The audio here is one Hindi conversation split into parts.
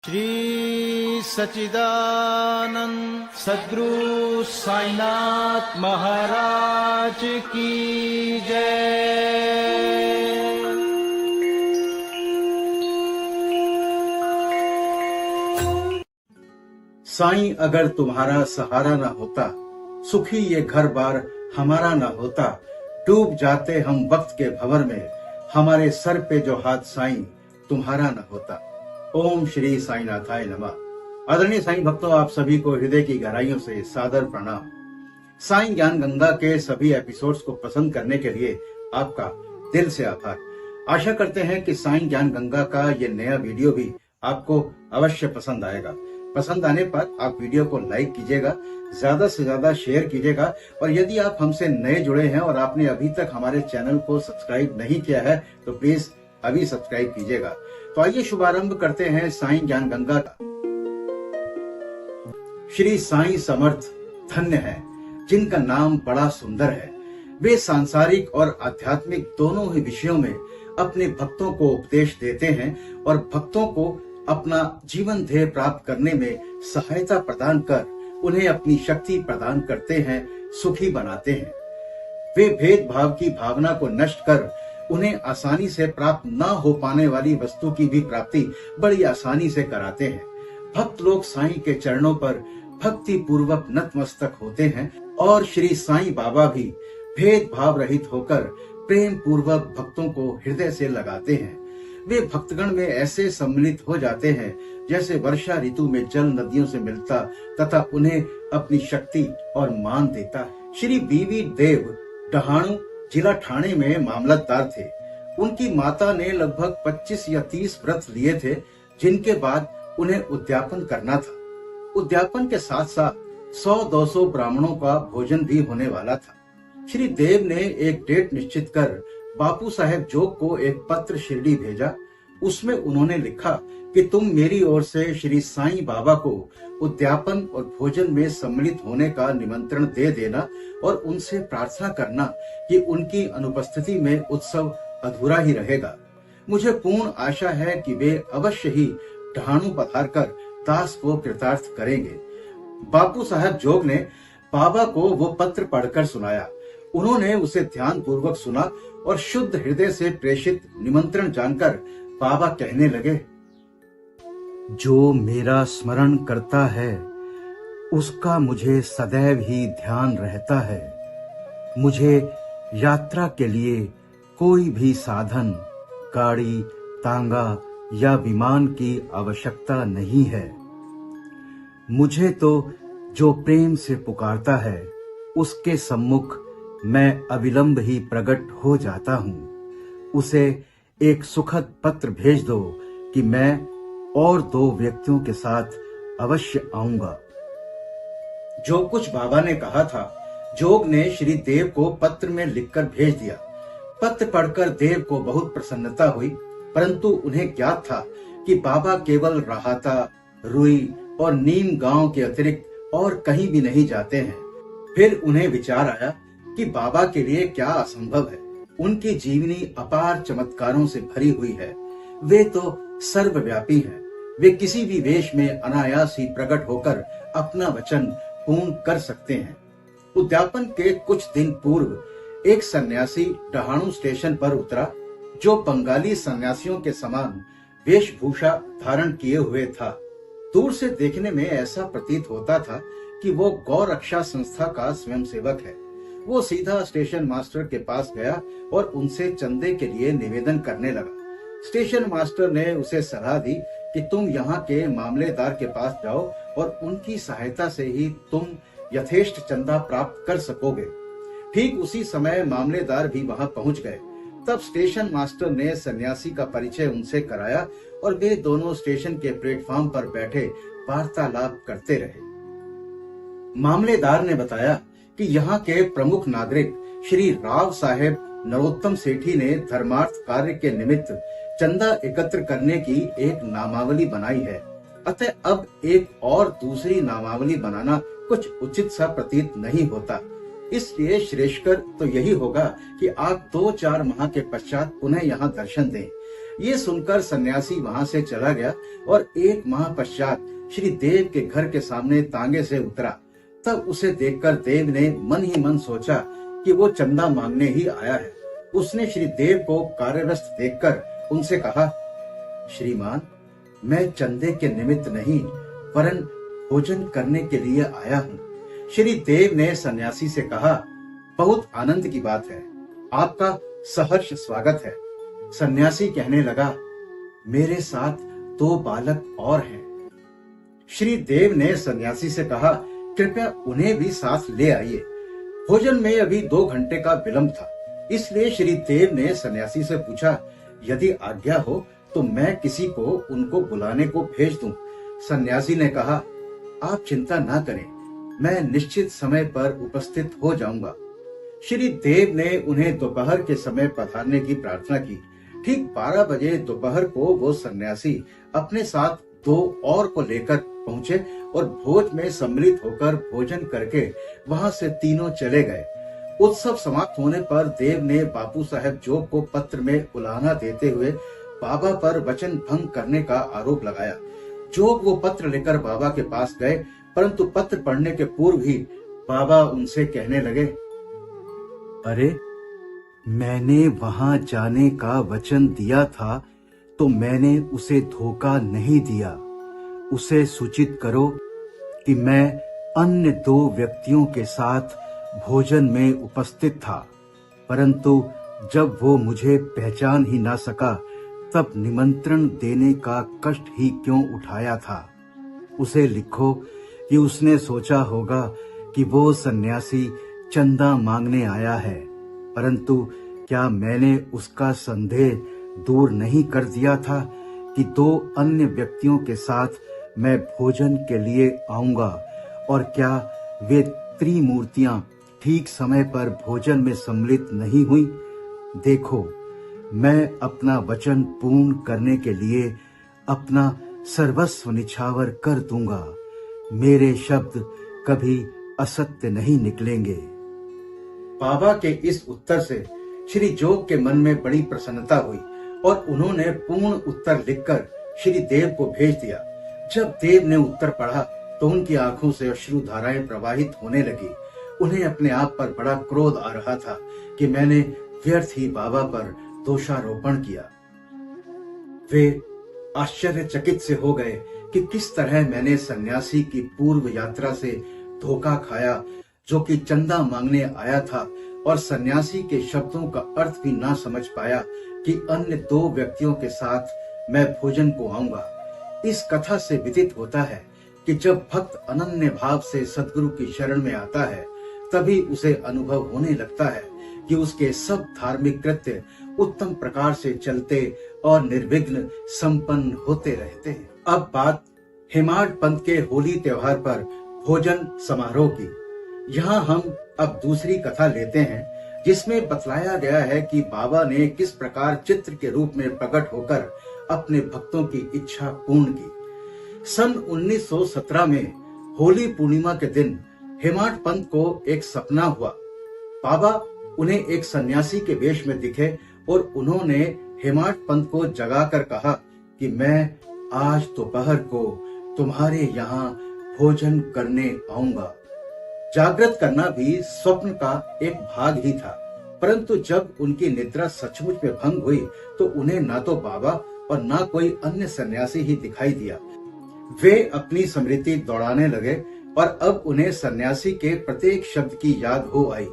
श्री सच्चिदानंद सद्गुरु साईनाथ महाराज की जय। साईं अगर तुम्हारा सहारा न होता, सुखी ये घर बार हमारा न होता, डूब जाते हम वक्त के भंवर में, हमारे सर पे जो हाथ साईं तुम्हारा न होता। ओम श्री साईनाथाय नमः। आदरणीय साईं भक्तों, आप सभी को हृदय की गहराइयों से सादर प्रणाम। साईं ज्ञान गंगा के सभी एपिसोड्स को पसंद करने के लिए आपका दिल से आभार। आशा करते हैं कि साईं ज्ञान गंगा का ये नया वीडियो भी आपको अवश्य पसंद आएगा। पसंद आने पर आप वीडियो को लाइक कीजिएगा, ज्यादा से ज्यादा शेयर कीजिएगा, और यदि आप हमसे नए जुड़े हैं और आपने अभी तक हमारे चैनल को सब्सक्राइब नहीं किया है तो प्लीज अभी सब्सक्राइब कीजिएगा। तो आइए शुभारंभ करते हैं साईं ज्ञान गंगा का। श्री साईं समर्थ धन्य है जिनका नाम बड़ा सुंदर है। वे सांसारिक और आध्यात्मिक दोनों ही विषयों में अपने भक्तों को उपदेश देते हैं और भक्तों को अपना जीवन ध्येय प्राप्त करने में सहायता प्रदान कर उन्हें अपनी शक्ति प्रदान करते हैं, सुखी बनाते हैं। वे भेदभाव की भावना को नष्ट कर उन्हें आसानी से प्राप्त न हो पाने वाली वस्तु की भी प्राप्ति बड़ी आसानी से कराते हैं। भक्त लोग साईं के चरणों पर भक्ति पूर्वक नतमस्तक होते हैं और श्री साईं बाबा भी भेदभाव रहित होकर प्रेम पूर्वक भक्तों को हृदय से लगाते हैं। वे भक्तगण में ऐसे सम्मिलित हो जाते हैं जैसे वर्षा ऋतु में जल नदियों से मिलता तथा उन्हें अपनी शक्ति और मान देता है। श्री बीवी देव डहाणु जिला ठाणे में मामलतदार थे। उनकी माता ने लगभग 25 या 30 व्रत लिए थे, जिनके बाद उन्हें उद्यापन करना था। उद्यापन के साथ साथ 100-200 ब्राह्मणों का भोजन भी होने वाला था। श्री देव ने एक डेट निश्चित कर बापू साहेब जोग को एक पत्र शिरडी भेजा। उसमें उन्होंने लिखा कि तुम मेरी ओर से श्री साईं बाबा को उद्यापन और भोजन में सम्मिलित होने का निमंत्रण दे देना और उनसे प्रार्थना करना कि उनकी अनुपस्थिति में उत्सव अधूरा ही रहेगा। मुझे पूर्ण आशा है कि वे अवश्य ही ढाणु पधारकर दास को कृतार्थ करेंगे। बापू साहब जोग ने बाबा को वो पत्र पढ़कर सुनाया। उन्होंने उसे ध्यान पूर्वक सुना और शुद्ध हृदय से प्रेषित निमंत्रण जानकर बाबा कहने लगे, जो मेरा स्मरण करता है उसका मुझे सदैव ही ध्यान रहता है। मुझे यात्रा के लिए कोई भी साधन, गाड़ी, तांगा या विमान की आवश्यकता नहीं है। मुझे तो जो प्रेम से पुकारता है उसके सम्मुख मैं अविलंब ही प्रकट हो जाता हूँ। उसे एक सुखद पत्र भेज दो कि मैं और 2 व्यक्तियों के साथ अवश्य आऊंगा। जो कुछ बाबा ने कहा था, जोग ने श्री देव को पत्र में लिखकर भेज दिया। पत्र पढ़कर देव को बहुत प्रसन्नता हुई, परंतु उन्हें ज्ञात था कि बाबा केवल राहाता, रुई और नीम गांव के अतिरिक्त और कहीं भी नहीं जाते हैं। फिर उन्हें विचार आया कि बाबा के लिए क्या असंभव है। उनकी जीवनी अपार चमत्कारों से भरी हुई है। वे तो सर्वव्यापी हैं। वे किसी भी वेश में अनायास ही प्रकट होकर अपना वचन पूर्ण कर सकते हैं। उद्यापन के कुछ दिन पूर्व एक सन्यासी डहाणु स्टेशन पर उतरा, जो बंगाली सन्यासियों के समान वेशभूषा धारण किए हुए था। दूर से देखने में ऐसा प्रतीत होता था कि वो गौ रक्षा संस्था का स्वयंसेवक है। वो सीधा स्टेशन मास्टर के पास गया और उनसे चंदे के लिए निवेदन करने लगा। स्टेशन मास्टर ने उसे सलाह दी कि तुम यहाँ के मामलेदार के पास जाओ और उनकी सहायता से ही तुम यथेष्ट चंदा प्राप्त कर सकोगे। ठीक उसी समय मामलेदार भी वहां पहुंच गए। तब स्टेशन मास्टर ने सन्यासी का परिचय उनसे कराया और वे दोनों स्टेशन के प्लेटफॉर्म पर बैठे वार्तालाप करते रहे। मामलेदार ने बताया कि यहाँ के प्रमुख नागरिक श्री राव साहेब नरोत्तम सेठी ने धर्मार्थ कार्य के निमित्त चंदा एकत्र करने की एक नामावली बनाई है। अतः अब एक और दूसरी नामावली बनाना कुछ उचित सा प्रतीत नहीं होता। इसलिए श्रेष्ठकर तो यही होगा कि आप 2-4 माह के पश्चात पुनः यहाँ दर्शन दें। ये सुनकर सन्यासी वहां से चला गया और 1 माह पश्चात श्री देव के घर के सामने तांगे से उतरा। तब उसे देखकर देव ने मन ही मन सोचा कि वो चंदा मांगने ही आया है। उसने श्री देव को कार्यरत देखकर उनसे कहा, श्रीमान, मैं चंदे के निमित्त नहीं वरन भोजन करने के लिए आया हूँ। श्री देव ने सन्यासी से कहा, बहुत आनंद की बात है, आपका सहर्ष स्वागत है। सन्यासी कहने लगा, मेरे साथ 2 बालक और हैं। श्री देव ने सन्यासी से कहा, कृपया उन्हें भी साथ ले आइए। भोजन में अभी 2 घंटे का विलंब था, इसलिए श्री देव ने सन्यासी से पूछा, यदि आज्ञा हो तो मैं किसी को उनको बुलाने को भेज दूं। सन्यासी ने कहा, आप चिंता ना करें, मैं निश्चित समय पर उपस्थित हो जाऊंगा। श्री देव ने उन्हें दोपहर के समय पधारने की प्रार्थना की। ठीक 12 बजे दोपहर को वो सन्यासी अपने साथ 2 और को लेकर पहुंचे और भोज में सम्मिलित होकर भोजन करके वहां से तीनों चले गए। उत्सव समाप्त होने पर देव ने बापू साहब जोग को पत्र में उलाहना देते हुए बाबा पर वचन भंग करने का आरोप लगाया। जोग वो पत्र लेकर बाबा के पास गए, परंतु पत्र पढ़ने के पूर्व ही बाबा उनसे कहने लगे, अरे, मैंने वहां जाने का वचन दिया था तो मैंने उसे धोखा नहीं दिया। उसे सूचित करो कि मैं अन्य 2 व्यक्तियों के साथ भोजन में उपस्थित था, परंतु जब वो मुझे पहचान ही ना सका तब निमंत्रण देने का कष्ट ही क्यों उठाया था। उसे लिखो कि उसने सोचा होगा कि वो सन्यासी चंदा मांगने आया है, परंतु क्या मैंने उसका संदेह दूर नहीं कर दिया था कि 2 अन्य व्यक्तियों के साथ मैं भोजन के लिए आऊंगा, और क्या वे त्रिमूर्तियां ठीक समय पर भोजन में सम्मिलित नहीं हुई। देखो, मैं अपना वचन पूर्ण करने के लिए अपना सर्वस्व निछावर कर दूंगा। मेरे शब्द कभी असत्य नहीं निकलेंगे। बाबा के इस उत्तर से श्री जोग के मन में बड़ी प्रसन्नता हुई और उन्होंने पूर्ण उत्तर लिखकर श्री देव को भेज दिया। जब देव ने उत्तर पढ़ा तो उनकी आंखों से अश्रु धाराएं प्रवाहित होने लगी। उन्हें अपने आप पर बड़ा क्रोध आ रहा था कि मैंने व्यर्थ ही बाबा पर दोषारोपण किया। वे आश्चर्यचकित से हो गए कि किस तरह मैंने सन्यासी की पूर्व यात्रा से धोखा खाया, जो कि चंदा मांगने आया था, और सन्यासी के शब्दों का अर्थ भी ना समझ पाया कि अन्य 2 व्यक्तियों के साथ मैं भोजन को आऊंगा। इस कथा से विदित होता है कि जब भक्त अनन्य भाव से सद्गुरु की शरण में आता है, तभी उसे अनुभव होने लगता है कि उसके सब धार्मिक कृत्य उत्तम प्रकार से चलते और निर्विघ्न संपन्न होते रहते हैं। अब बात हेमाड पंथ के होली त्योहार पर भोजन समारोह की। यहाँ हम अब दूसरी कथा लेते हैं, जिसमें बतलाया गया है कि बाबा ने किस प्रकार चित्र के रूप में प्रकट होकर अपने भक्तों की इच्छा पूर्ण की। सन 1917 में होली पूर्णिमा के दिन हेमाड पंथ को एक सपना हुआ। बाबा उन्हें एक सन्यासी के वेश में दिखे और उन्होंने हेमाड पंथ को जगाकर कहा कि मैं आज दोपहर को तुम्हारे यहाँ भोजन करने आऊंगा। जागृत करना भी स्वप्न का एक भाग ही था, परंतु जब उनकी निद्रा सचमुच में भंग हुई तो उन्हें ना तो बाबा और ना कोई अन्य सन्यासी ही दिखाई दिया। वे अपनी स्मृति दौड़ाने लगे और अब उन्हें सन्यासी के प्रत्येक शब्द की याद हो आई।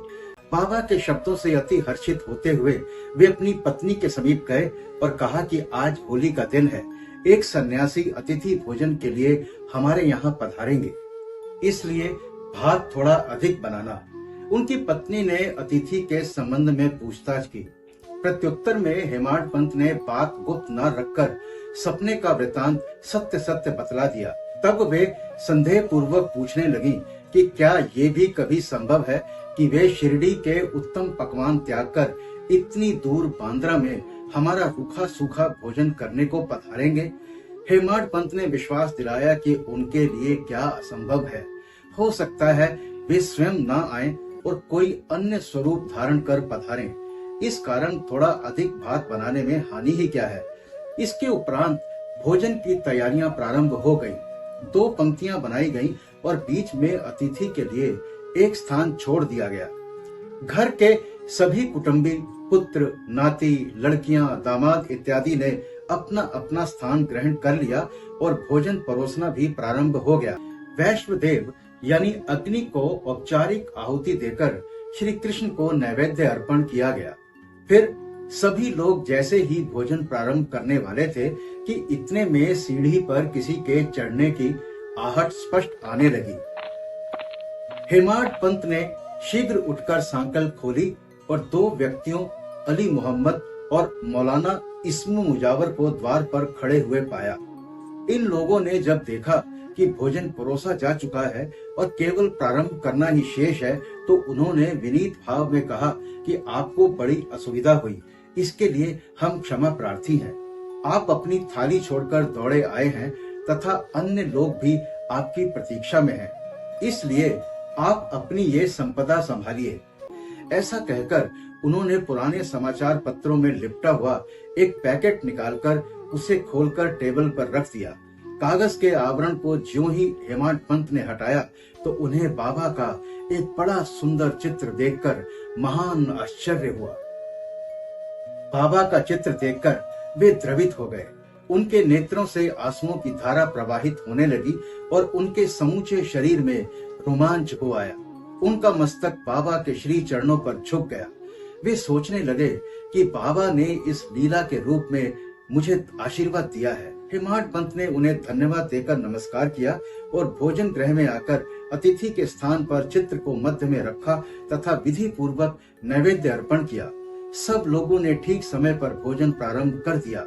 बाबा के शब्दों से अति हर्षित होते हुए वे अपनी पत्नी के समीप गए और कहा कि आज होली का दिन है, एक सन्यासी अतिथि भोजन के लिए हमारे यहाँ पधारेंगे, इसलिए भात थोड़ा अधिक बनाना। उनकी पत्नी ने अतिथि के संबंध में पूछताछ की। प्रत्युत्तर में हेमाड पंथ ने बात गुप्त न रखकर सपने का वृतांत सत्य सत्य बतला दिया। तब वे संदेह पूर्वक पूछने लगी कि क्या ये भी कभी संभव है कि वे शिरडी के उत्तम पकवान त्याग कर इतनी दूर बांद्रा में हमारा रूखा सूखा भोजन करने को पधारेंगे। हेमाड पंथ ने विश्वास दिलाया कि उनके लिए क्या असंभव है। हो सकता है वे स्वयं न आएं और कोई अन्य स्वरूप धारण कर पधारें। इस कारण थोड़ा अधिक भात बनाने में हानि ही क्या है। इसके उपरांत भोजन की तैयारियां प्रारंभ हो गई। 2 पंक्तियां बनाई गईं और बीच में अतिथि के लिए एक स्थान छोड़ दिया गया। घर के सभी कुटुंबी, पुत्र, नाती, लड़कियां, दामाद इत्यादि ने अपना अपना स्थान ग्रहण कर लिया और भोजन परोसना भी प्रारंभ हो गया। वैश्वदेव यानी अग्नि को औपचारिक आहुति देकर श्री कृष्ण को नैवेद्य अर्पण किया गया। फिर सभी लोग जैसे ही भोजन प्रारंभ करने वाले थे कि इतने में सीढ़ी पर किसी के चढ़ने की आहट स्पष्ट आने लगी। हेमाड पंत ने शीघ्र उठकर सांकल खोली और 2 व्यक्तियों अली मोहम्मद और मौलाना इस्मू मुजावर को द्वार पर खड़े हुए पाया। इन लोगों ने जब देखा कि भोजन परोसा जा चुका है और केवल प्रारंभ करना ही शेष है, तो उन्होंने विनीत भाव में कहा कि आपको बड़ी असुविधा हुई, इसके लिए हम क्षमा प्रार्थी हैं। आप अपनी थाली छोड़कर दौड़े आए हैं तथा अन्य लोग भी आपकी प्रतीक्षा में हैं, इसलिए आप अपनी ये संपदा संभालिए। ऐसा कहकर उन्होंने पुराने समाचार पत्रों में लिपटा हुआ एक पैकेट निकालकर उसे खोलकर टेबल पर रख दिया। कागज के आवरण को ज्यों ही हेमाड पंत ने हटाया तो उन्हें बाबा का एक बड़ा सुंदर चित्र देखकर महान आश्चर्य हुआ। बाबा का चित्र देखकर वे द्रवित हो गए। उनके नेत्रों से आंसुओं की धारा प्रवाहित होने लगी और उनके समूचे शरीर में रोमांच हो आया। उनका मस्तक बाबा के श्री चरणों पर झुक गया। वे सोचने लगे कि बाबा ने इस लीला के रूप में मुझे आशीर्वाद दिया है। हेमाड पंत ने उन्हें धन्यवाद देकर नमस्कार किया और भोजन गृह में आकर अतिथि के स्थान पर चित्र को मध्य में रखा तथा विधि पूर्वक नैवेद्य अर्पण किया। सब लोगों ने ठीक समय पर भोजन प्रारंभ कर दिया।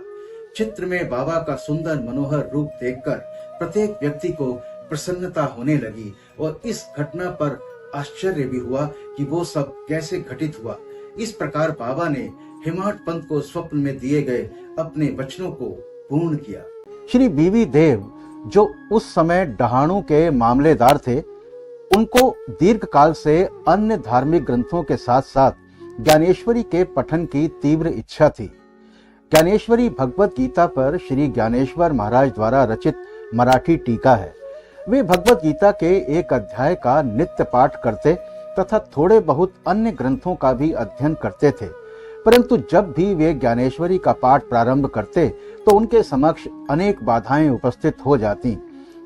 चित्र में बाबा का सुंदर मनोहर रूप देखकर प्रत्येक व्यक्ति को प्रसन्नता होने लगी और इस घटना पर आश्चर्य भी हुआ कि वो सब कैसे घटित हुआ। इस प्रकार बाबा ने हेमाड पंत को स्वप्न में दिए गए अपने वचनों को पूर्ण किया। श्री बीवी देव, जो उस समय डहाणू के मामलेदार थे, उनको दीर्घ काल से अन्य धार्मिक ग्रंथों के साथ साथ ज्ञानेश्वरी के पठन की तीव्र इच्छा थी। ज्ञानेश्वरी भगवत गीता पर श्री ज्ञानेश्वर महाराज द्वारा रचित मराठी टीका है। वे भगवत गीता के एक अध्याय का नित्य पाठ करते तथा थोड़े बहुत अन्य ग्रंथों का भी अध्ययन करते थे, परंतु जब भी वे ज्ञानेश्वरी का पाठ प्रारंभ करते तो उनके समक्ष अनेक बाधाएं उपस्थित हो जाती,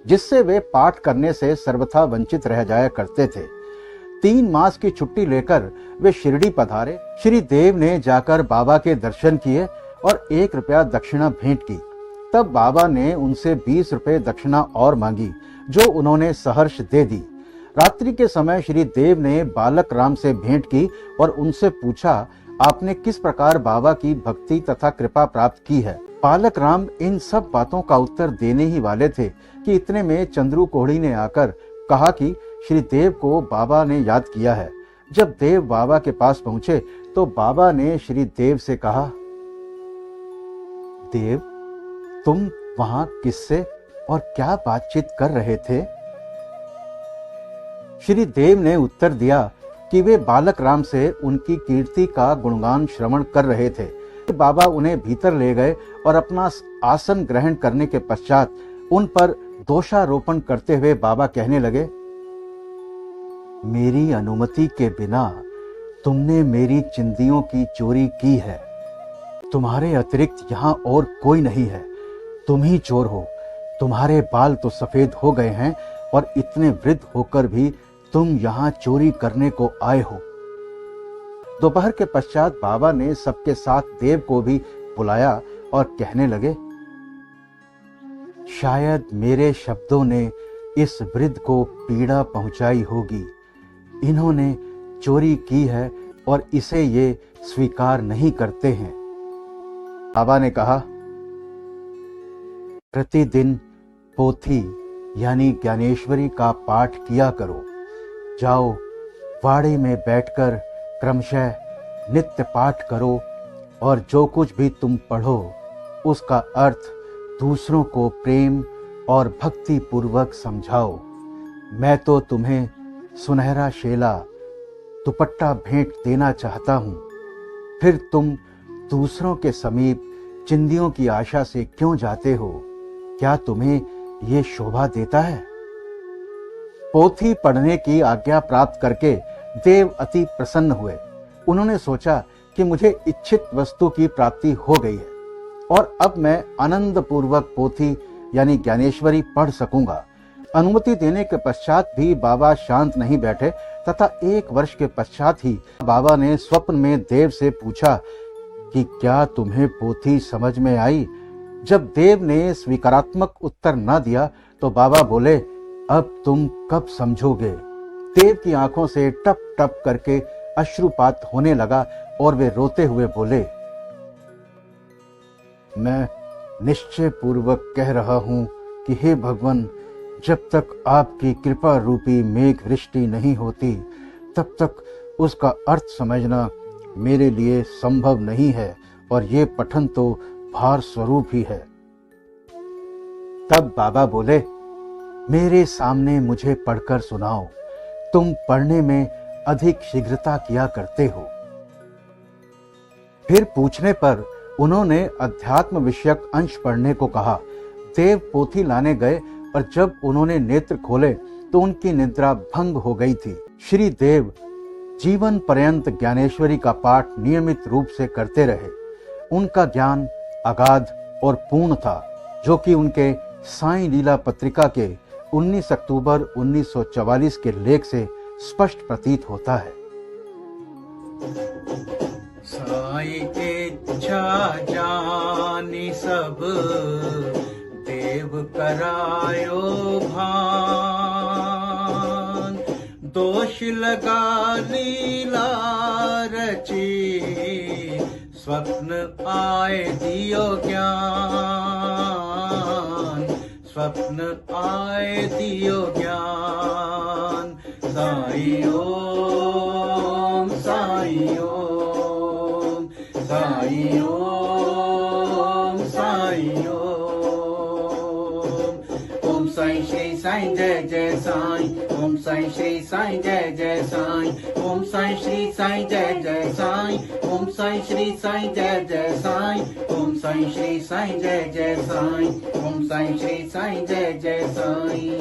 जिससे वे पाठ करने से सर्वथा वंचित रह जाया करते थे। 3 मास की छुट्टी लेकर वे शिरडी पधारे। श्री देव ने जाकर बाबा के दर्शन किए और 1 रुपया दक्षिणा भेंट की। तब बाबा ने उनसे 20 रुपये दक्षिणा और मांगी, जो उन्होंने सहर्ष दे दी। रात्रि के समय श्री देव ने बालक राम से भेंट की और उनसे पूछा, आपने किस प्रकार बाबा की भक्ति तथा कृपा प्राप्त की है। बालक राम इन सब बातों का उत्तर देने ही वाले थे कि इतने में चंद्रू कोहड़ी ने आकर कहा कि श्री देव को बाबा ने याद किया है। जब देव बाबा के पास पहुंचे तो बाबा ने श्री देव से कहा, देव, तुम वहां किससे और क्या बातचीत कर रहे थे? श्री देव ने उत्तर दिया कि वे बालक राम से उनकी कीर्ति का गुणगान श्रवण कर रहे थे। बाबा उन्हें भीतर ले गए और अपना आसन ग्रहण करने के पश्चात उन पर दोषारोपण करते हुए बाबा कहने लगे, मेरी अनुमति के बिना तुमने मेरी चिंदियों की चोरी की है। तुम्हारे अतिरिक्त यहाँ और कोई नहीं है। तुम ही चोर हो। तुम्हारे बाल तो सफेद हो गए हैं और इतने वृद्ध होकर भी तुम यहाँ चोरी करने को आए हो। दोपहर के पश्चात बाबा ने सबके साथ देव को भी बुलाया और कहने लगे, शायद मेरे शब्दों ने इस वृद्ध को पीड़ा पहुंचाई होगी। इन्होंने चोरी की है और इसे ये स्वीकार नहीं करते हैं। बाबा ने कहा, प्रतिदिन पोथी यानी ज्ञानेश्वरी का पाठ किया करो। जाओ, वाड़े में बैठकर क्रमशः नित्य पाठ करो और जो कुछ भी तुम पढ़ो उसका अर्थ दूसरों को प्रेम और भक्ति पूर्वक समझाओ। मैं तो तुम्हें सुनहरा शेला दुपट्टा भेंट देना चाहता हूँ, फिर तुम दूसरों के समीप चिंदियों की आशा से क्यों जाते हो? क्या तुम्हें ये शोभा देता है? पोथी पढ़ने की आज्ञा प्राप्त करके देव अति प्रसन्न हुए। उन्होंने सोचा कि मुझे इच्छित वस्तु की प्राप्ति हो गई है और अब मैं आनंद पूर्वक पोथी यानी ज्ञानेश्वरी पढ़ सकूंगा। अनुमति देने के पश्चात भी बाबा शांत नहीं बैठे तथा 1 वर्ष के पश्चात ही बाबा ने स्वप्न में देव से पूछा कि क्या तुम्हें पोथी समझ में आई? जब देव ने स्वीकारात्मक उत्तर न दिया तो बाबा बोले, अब तुम कब समझोगे? देव की आंखों से टप टप करके अश्रुपात होने लगा और वे रोते हुए बोले, मैं निश्चय पूर्वक कह रहा हूं कि हे भगवान, जब तक आपकी कृपा रूपी मेघ वृष्टि नहीं होती तब तक उसका अर्थ समझना मेरे लिए संभव नहीं है और ये पठन तो भार स्वरूप ही है। तब बाबा बोले, मेरे सामने मुझे पढ़कर सुनाओ, तुम पढ़ने में अधिक शीघ्रता किया करते हो। फिर पूछने पर उन्होंने अध्यात्म विषयक अंश पढ़ने को कहा। देव पोथी लाने गए और जब उन्होंने नेत्र खोले तो उनकी निद्रा भंग हो गई थी। श्री देव जीवन पर्यंत ज्ञानेश्वरी का पाठ नियमित रूप से करते रहे। उनका ज्ञान अगाध और पूर्ण था, जो कि उनके साईं लीला पत्रिका के 19 अक्टूबर 1944 के लेख से स्पष्ट प्रतीत होता है। साई इच्छा जानी सब देव करायो भान, दोष लगा लीला रची स्वप्न आए दियो ज्ञान, स्वप्न आए दियो ज्ञान। साई ओम, साई ओम, साई ओम, साई ओम। ओम साई श्री साई जय जय साई, ओम साई श्री साई जय जय साई, ओम साई श्री साई जय जय साई, ओम साई श्री साई जय जय साई, ओम साई श्री साई जय जय साई, ओम साई श्री साई जय जय साई।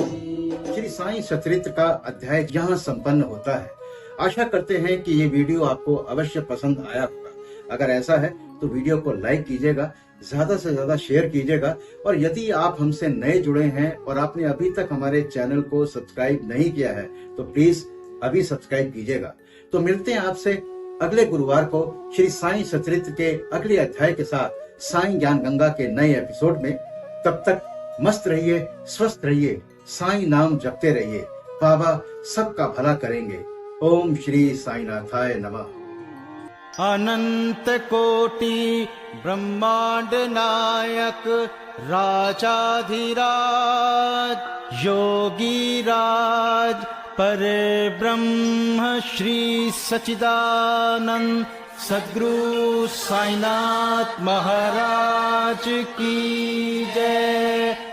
श्री साई सचरित्र का अध्याय यहाँ संपन्न होता है। आशा करते हैं कि ये वीडियो आपको अवश्य पसंद आया होगा। अगर ऐसा है तो वीडियो को लाइक कीजिएगा, ज्यादा से ज्यादा शेयर कीजिएगा और यदि आप हमसे नए जुड़े हैं और आपने अभी तक हमारे चैनल को सब्सक्राइब नहीं किया है तो प्लीज अभी सब्सक्राइब कीजिएगा। तो मिलते हैं आपसे अगले गुरुवार को श्री साई सचरित्र के अगले अध्याय के साथ साई ज्ञान गंगा के नए एपिसोड में। तब तक मस्त रहिए, स्वस्थ रहिए, साई नाम जपते रहिए। बाबा सबका भला करेंगे। ओम श्री साईनाथाय नमः। अनंत कोटि ब्रह्मांड नायक राजाधिराज योगी राज परे ब्रह्म श्री सच्चिदानंद सद्गुरु साईनाथ महाराज की जय।